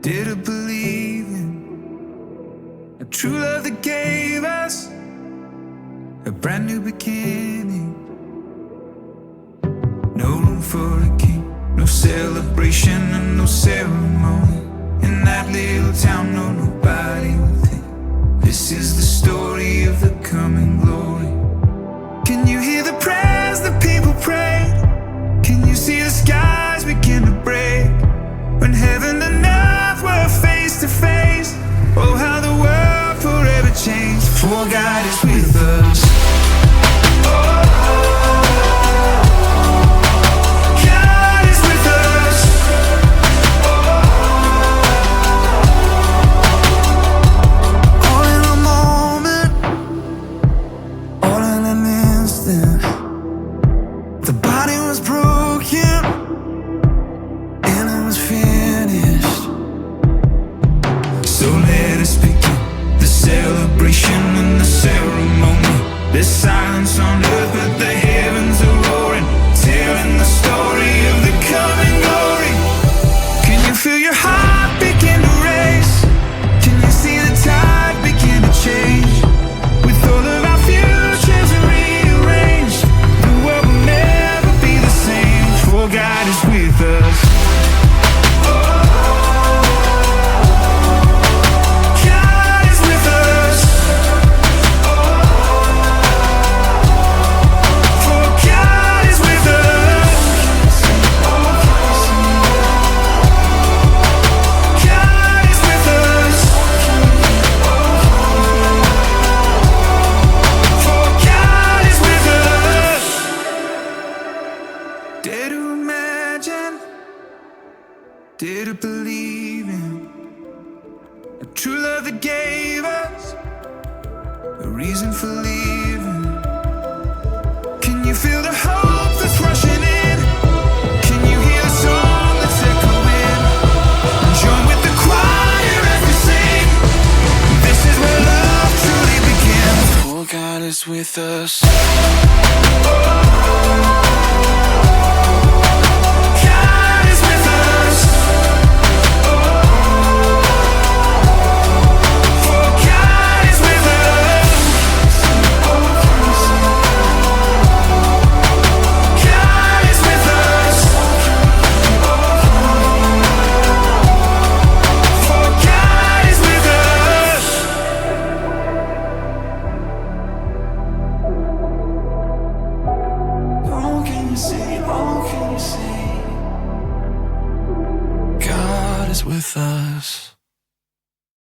Did I believe in a true love that gave us a brand new beginning? No room for a king, no celebration and no ceremony. In that little town, no, nobody will think this is the story of the coming glory. Can you hear the prayers that people prayed? Can you see the skies begin to break? When heaven and earth were face to face, oh how the world forever changed. For God is with us. God is with us. All in a moment, all in an instant, the body was broken and it was finished. So let us begin the celebration and the ceremony. There's silence on earth, but the heavens are roaring, telling the story of the coming glory. Can you feel your heart begin to race? Can you see the tide begin to change? With all of our futures rearranged, the world will never be the same. For God is with us. God is with us. For God is with us. God is with us. For God is with us. Dare to imagine, dare to believe in a true love that gave us a reason for living. Can you feel the hope that's rushing in? Can you hear the song that's echoing? Join with the choir as we sing. This is where love truly begins. For God is with us. God is with us. For God is with us. God is with us. For God is with us. Oh, can you see? Oh, can you see? God is with us.